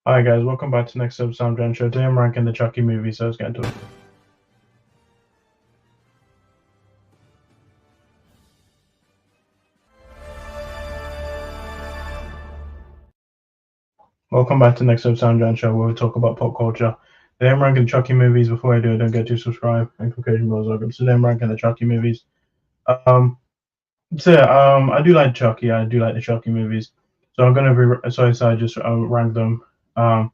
Hi guys, welcome back to the next episode of SamDjanShow. Today I'm ranking the Chucky movie, so let's get into it. Welcome back to the next episode of SamDjanShow, where we talk about pop culture. Today I'm ranking the Chucky movies. Before I do it, don't forget to subscribe and click the bells open. So today I'm ranking the Chucky movies. I do like Chucky. I do like the Chucky movies. So I'm gonna be so I just rank them. Um,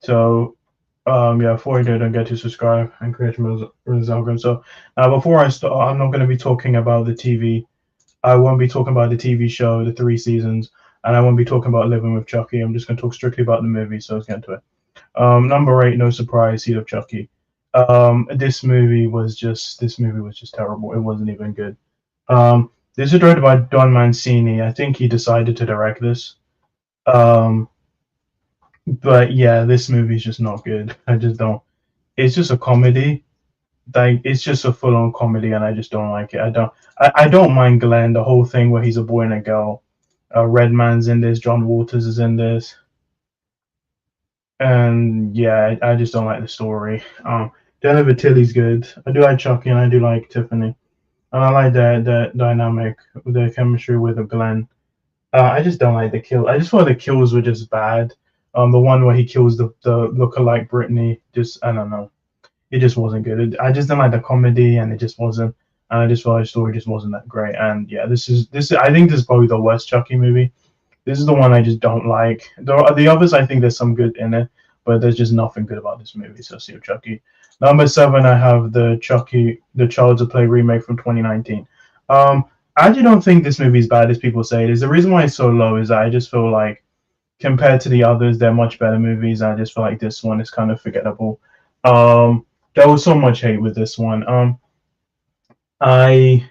before I do, don't forget to subscribe and create the bells open. So before I start, I'm not gonna be talking about the TV. I won't be talking about the TV show, the 3 seasons, and I won't be talking about Living with Chucky. I'm just going to talk strictly about the movie, so let's get into it. Number 8, no surprise, Seed of Chucky. This movie was just terrible. It wasn't even good. This is directed by Don Mancini. I think he decided to direct this. But yeah, this movie's just not good. I just don't. It's just a comedy. Like it's just a full-on comedy, and I just don't like it. I don't mind Glenn, the whole thing where he's a boy and a girl. Redman's in this. John Waters is in this, and yeah, I just don't like the story. Jennifer Tilly's good. I do like Chucky, and I do like Tiffany, and I like the dynamic, the chemistry with Glenn. I just don't like the kill. I just thought the kills were just bad. The one where he kills the lookalike Brittany, just I don't know. It just wasn't good. I just didn't like the comedy, and it just wasn't. And I just felt like the story just wasn't that great. And yeah, this is. I think this is probably the worst Chucky movie. This is the one I just don't like. The others, I think there's some good in it, but there's just nothing good about this movie. So see you, Chucky. Number 7, I have the Chucky, the Child's Play remake from 2019. I actually don't think this movie is bad as people say it is. The reason why it's so low is that I just feel like compared to the others, they're much better movies. I just feel like this one is kind of forgettable. There was so much hate with this one. I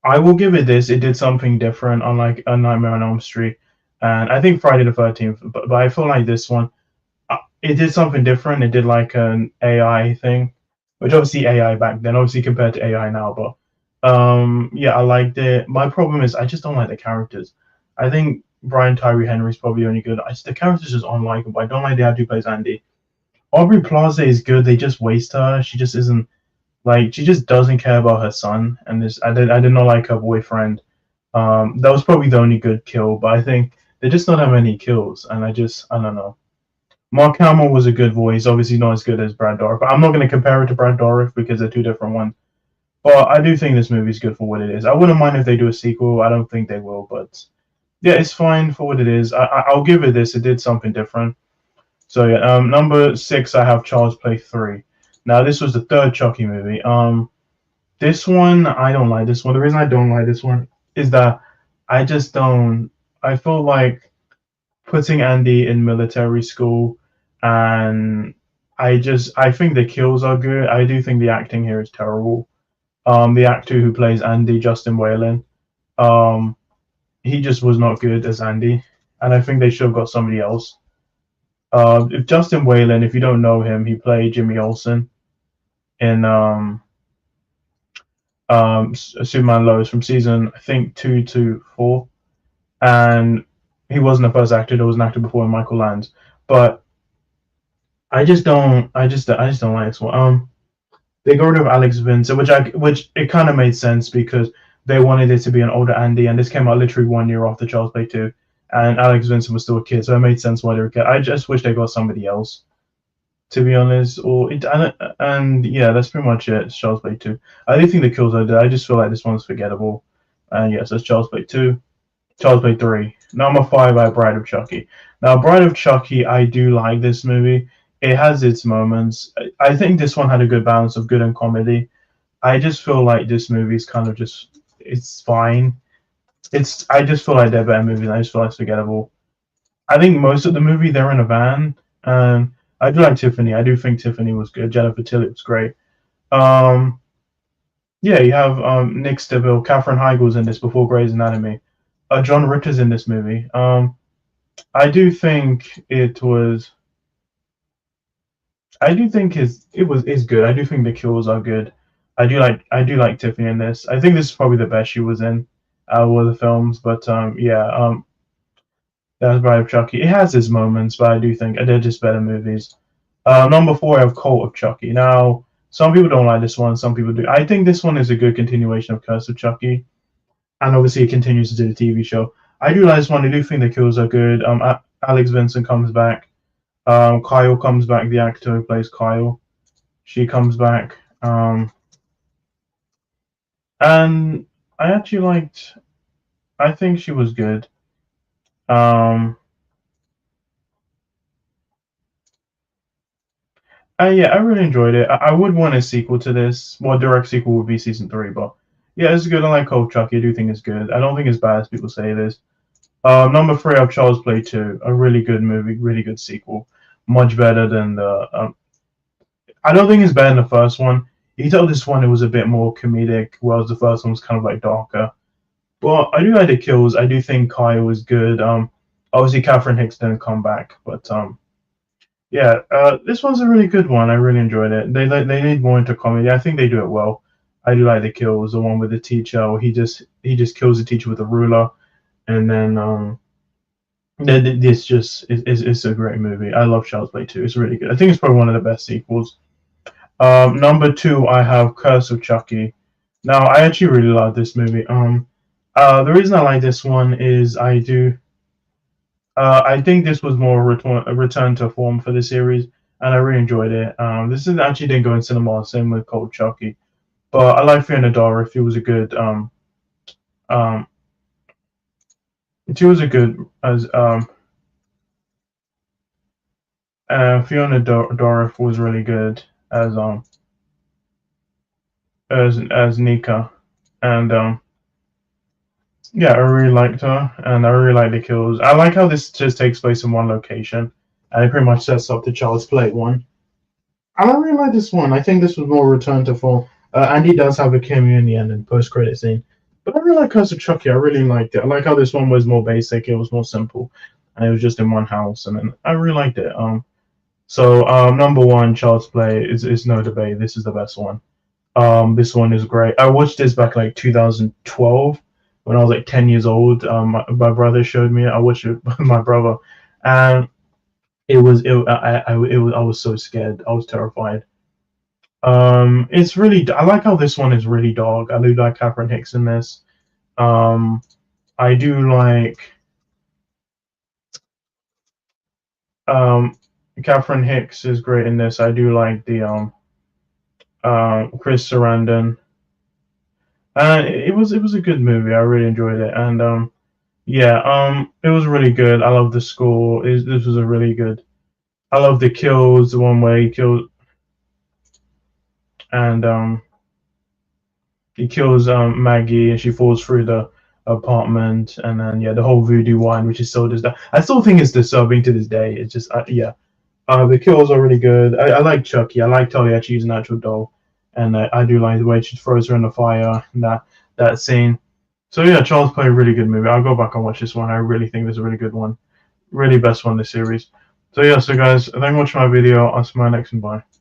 I will give it this. It did something different, unlike A Nightmare on Elm Street, and I think Friday the 13th. But I feel like this one, it did something different. It did like an AI thing, which obviously AI back then, obviously compared to AI now. But yeah, I liked it. My problem is I just don't like the characters. I think Brian Tyree Henry is probably only good. The characters just unlikable. I don't like the actor who plays Andy. Aubrey Plaza is good. They just waste her. She just isn't like she just doesn't care about her son. And this I did not like her boyfriend. That was probably the only good kill, but I think they just don't have any kills, and I don't know. Mark Hamill was a good voice, obviously not as good as Brad Dourif. But I'm not going to compare it to Brad Dourif because they're two different ones. But I do think this movie's good for what it is. I wouldn't mind if they do a sequel. I don't think they will, but yeah, it's fine for what it is. I'll give it this. It did something different. So yeah, number 6, I have Child's Play 3. Now this was the third Chucky movie. This one I don't like. This one. The reason I don't like this one is that I just don't. I feel like putting Andy in military school, and I think the kills are good. I do think the acting here is terrible. The actor who plays Andy, Justin Whalen, um, he just was not good as Andy, and I think they should have got somebody else. If Justin Whalen, if you don't know him, he played Jimmy Olsen in Superman Lois from season I think 2 to 4, and he wasn't the first actor. There was an actor before him, Michael Lands, but I just don't like this one. They got rid of Alex Vincent, which it kind of made sense because they wanted it to be an older Andy, and this came out literally 1 year after Charles Play 2, and Alex Vincent was still a kid, so it made sense why they were. I just wish they got somebody else, to be honest. And yeah, that's pretty much it. It's Charles Play 2. I do think the kills are there. I just feel like this one's forgettable. And yes, that's Charles Play 2. Charles Play 3. Number 5, I have Bride of Chucky. Now, Bride of Chucky, I do like this movie. It has its moments. I think this one had a good balance of good and comedy. I just feel like this movie is kind of just, it's fine. I just feel like they're better movies. I just feel like it's forgettable. I think most of the movie they're in a van, and I do like Tiffany. I do think Tiffany was good. Jennifer Tilly was great. Um, yeah, you have Nick Stiville, Katherine Heigl's in this before Grey's Anatomy. John Ritter's in this movie. I do think it was. I do think is good. I do think the kills are good. I do like Tiffany in this. I think this is probably the best she was in out of all the films. But yeah, That's Bride of Chucky. It has its moments, but I do think they're just better movies. Number four, I have Cult of Chucky. Now, some people don't like this one, some people do. I think this one is a good continuation of Curse of Chucky, and obviously it continues to do the TV show. I do like this one. I do think the kills are good. Alex Vincent comes back. Kyle comes back. The actor who plays Kyle, she comes back. And I actually liked. I think she was good. Um, yeah, I really enjoyed it. I would want a sequel to this. Well, direct sequel would be season three, but yeah, it's good. I like Cold Chucky. I do think it's good. I don't think it's bad as people say it is. Number three, I have Charles Play 2, a really good movie, really good sequel, much better than the. I don't think it's better than the first one. You tell this one it was a bit more comedic, whereas the first one was kind of like darker. Well, I do like the kills. I do think Kyle was good. Obviously Catherine Hicks didn't come back, but yeah, this one's a really good one. I really enjoyed it. They need more into comedy. I think they do it well. I do like the kills. The one with the teacher, he just kills the teacher with a ruler, and then this just is a great movie. I love Child's Play 2. It's really good. I think it's probably one of the best sequels. Number two, I have Curse of Chucky. Now, I actually really like this movie. The reason I like this one is I think this was more a return to form for the series, and I really enjoyed it. This is actually didn't go in cinema, same with Cold Chucky, but I like Fiona Dourif. She was a good um, she was a good as Fiona Dourif was really good as Nika, and yeah, I really liked her, and I really like the kills. I like how this just takes place in one location, and it pretty much sets up the Child's Play one. And I really like this one. I think this was more return to form. Andy does have a cameo in the end and post credit scene, but I really like Curse of Chucky. I really liked it. I like how this one was more basic. It was more simple, and it was just in one house, and then I really liked it. So number one, Child's Play is no debate. This is the best one. This one is great. I watched this back like 2012 when I was like 10 years old. My brother showed me. I watched it with my brother, and I was so scared. I was terrified. It's really. I like how this one is really dark. I do like Catherine Hicks in this. Um, I do like um, Catherine Hicks is great in this. I do like the Chris Sarandon. It was a good movie. I really enjoyed it, and yeah, it was really good. I love the score. This was a really good. I love the kills. The one where he killed and he kills Maggie and she falls through the apartment, and then yeah, the whole voodoo wine, which is so disturbing. I still think it's disturbing to this day. It's just yeah, the kills are really good. I like Chucky. I like Tully actually using an actual doll, and I do like the way she throws her in the fire. And that scene. So yeah, Charles Play a really good movie. I'll go back and watch this one. I really think this is a really good one. Really best one in the series. So yeah, so guys, thank you for watching my video. I'll see you in my next one. Bye.